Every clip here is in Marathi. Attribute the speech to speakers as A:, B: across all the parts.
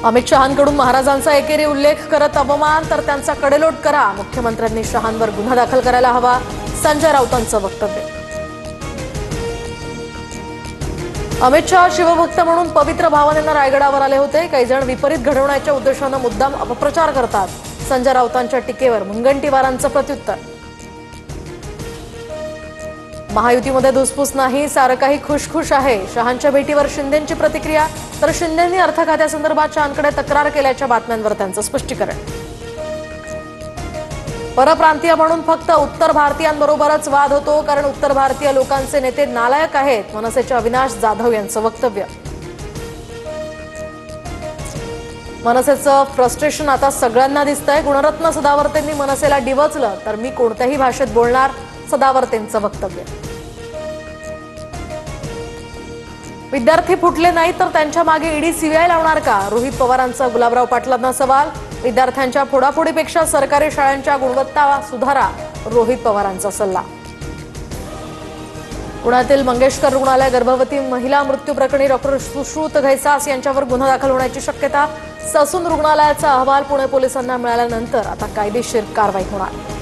A: अमित शहांकडून महाराजांचा एकेरी उल्लेख करत अपमान तर त्यांचा कडेलोट करा। मुख्यमंत्र्यांनी शहांवर गुन्हा दाखल करायला हवा। संजय राऊतांचं वक्तव्य। अमित शहा शिवभक्त म्हणून पवित्र भावनेनं रायगडावर आले होते। काही जण विपरीत घडवण्याच्या उद्देशानं मुद्दाम अपप्रचार करतात। संजय राऊतांच्या टीकेवर मुनगंटीवारांचं प्रत्युत्तर। महायुतीमध्ये धुसफूस नाही, सारं काही खुशखुश आहे। शहांच्या भेटीवर शिंदेंची प्रतिक्रिया, तर शिंदेंनी अर्थ खात्यासंदर्भात शहांकडे तक्रार केल्याच्या बातम्यांवर त्यांचं स्पष्टीकरण। परप्रांतीय म्हणून फक्त उत्तर भारतीयांबरोबरच वाद होतो, कारण उत्तर भारतीय लोकांचे नेते नालायक आहेत। मनसेचे अविनाश जाधव यांचं वक्तव्य। मनसेचं फ्रस्ट्रेशन आता सगळ्यांना दिसतंय। गुणरत्न सदावर्तेंनी मनसेला डिवचलं तर मी कोणत्याही भाषेत बोलणार, सदावर्तेंचं वक्तव्य। विद्यार्थी फुटले नाही तर त्यांच्या मागे ईडी सीबीआय लावणार का? रोहित पवारांचा गुलाबराव पाटलांना सवाल। विद्यार्थ्यांच्या फोडाफोडीपेक्षा सरकारी शाळांच्या गुणवत्ता सुधारा, रोहित पवारांचा सल्ला। पुण्यातील मंगेशकर रुग्णालय गर्भवती महिला मृत्यू प्रकरणी डॉक्टर सुश्रुत घैसास यांच्यावर गुन्हा दाखल होण्याची शक्यता। ससून रुग्णालयाचा अहवाल पुणे पोलिसांना मिळाल्यानंतर आता कायदेशीर कारवाई होणार।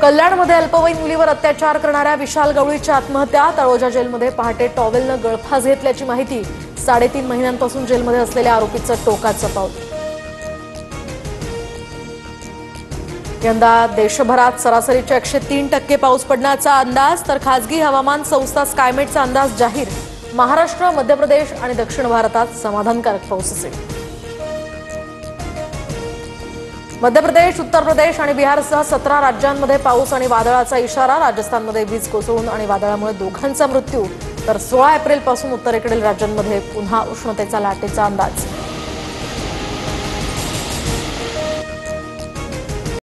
A: कल्याणमध्ये अल्पवयीन मुलीवर अत्याचार करणाऱ्या विशाल गवळीची आत्महत्या। तळोजा जेलमध्ये पहाटे टॉवेलनं गळफास घेतल्याची माहिती। 3.5 महिन्यांपासून जेलमध्ये असलेल्या आरोपीचं टोकाचं पाऊल। यंदा देशभरात सरासरीच्या 103% पाऊस पडण्याचा अंदाज, तर खासगी हवामान संस्था स्कायमेटचा अंदाज जाहीर। महाराष्ट्र, मध्य प्रदेश आणि दक्षिण भारतात समाधानकारक पाऊस असेल। मध्य प्रदेश, उत्तर प्रदेश आणि बिहारसह 17 राज्यांमध्ये पाऊस आणि वादळाचा इशारा। राजस्थानमध्ये वीज कोसळून आणि वादळामुळे दोघांचा मृत्यू, तर 16 एप्रिलपासून उत्तरेकडील राज्यांमध्ये पुन्हा उष्णतेचा लाटेचा अंदाज।